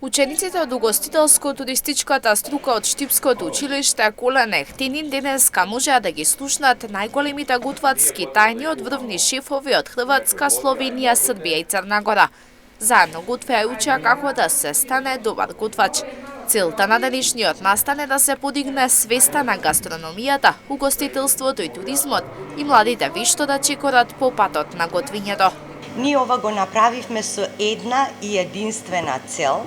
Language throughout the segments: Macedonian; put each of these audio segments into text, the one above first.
Учениците од угостителско-туристичката струка од Штипското училиште Колен Ехтинин денеска можеа да ги слушнат најголемите готварски тајни од врвни шефови од Хрватска, Словенија, Србија и Црна Гора. Заедно готвеа и учеа како да се стане добар готвач. Целта на денешниот настан е да се подигне свеста на гастрономијата, угостителството и туризмот и младите вишто да чекорат по патот на готвењето. Ние ова го направивме со една и единствена цел,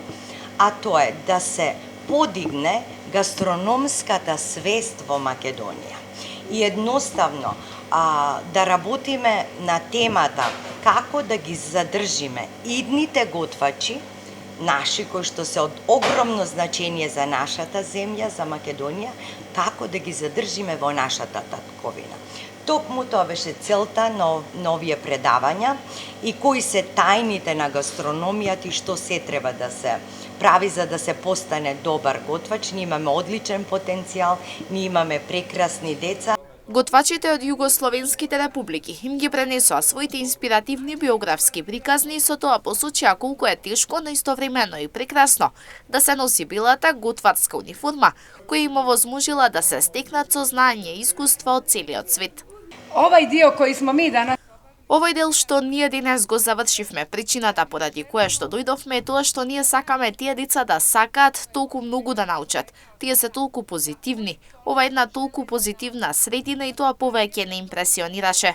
а тоа е да се подигне гастрономската свест во Македонија. И едноставно да работиме на темата како да ги задржиме идните готвачи, наши кои што се од огромно значење за нашата земја, за Македонија, како да ги задржиме во нашата татковина. Токму тоа беше целта на овие предавања и кои се тајните на гастрономијата и што се треба да се прави за да се постане добар готвач. Ние имаме одличен потенцијал, ние имаме прекрасни деца. Готвачите од југословенските републики им ги пренесоа своите инспиративни биографски приказни и со тоа посочија колку е тешко, но истовремено и прекрасно да се носи белата готварска униформа, која им овозможила да се стекнат со знаење и искуство од целиот свет. Овај дел кој смо ми данас, Овој дел што ние денес го завршивме, причината поради која што дојдовме е тоа што ние сакаме тие деца да сакаат толку многу да научат. Тие се толку позитивни. Ова е една толку позитивна средина и тоа повеќе не импресионираше.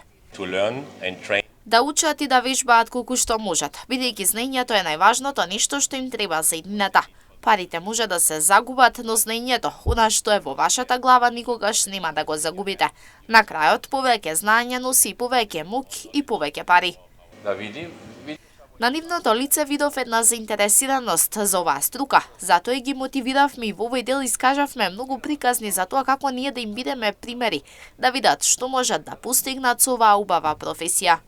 Да учат и да вежбаат колку што можат, бидејќи знаењето е најважното нешто што им треба за иднината. Парите може да се загубат, но знаењето, она што е во вашата глава, никогаш нема да го загубите. На крајот, повеќе знаење носи повеќе мук и повеќе пари. На нивното лице видов една заинтересираност за оваа струка, затоа и ги мотивиравме и во овој дел искажавме многу приказни за тоа како ние да им бидеме примери, да видат што можат да постигнат со оваа убава професија.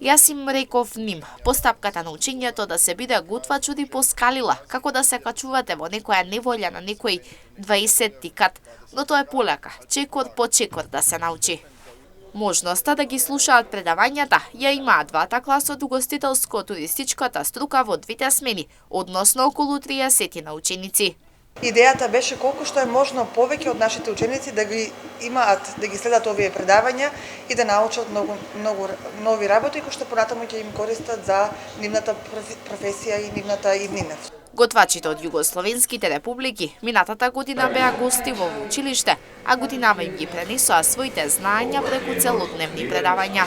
Јас им реков ним, постапката на учењето да се биде готвач оди по скалила, како да се качувате во некоја неволја на некој 20 кат, но тоа е полека, чекор по чекор да се научи. Можноста да ги слушаат предавањата ја имаат двата класа од угостителско-туристичката струка во двете смени, односно околу 30 на ученици. Идејата беше колку што е можно повеќе од нашите ученици да ги имаат, да ги следат овие предавања и да научат многу нови работи кои што понатаму ќе им користат за нивната професија и нивната иднина. Готвачите од југословенските републики минатата година беа гости во училиште, а годинава им ги пренесоа своите знаења преку целодневни предавања.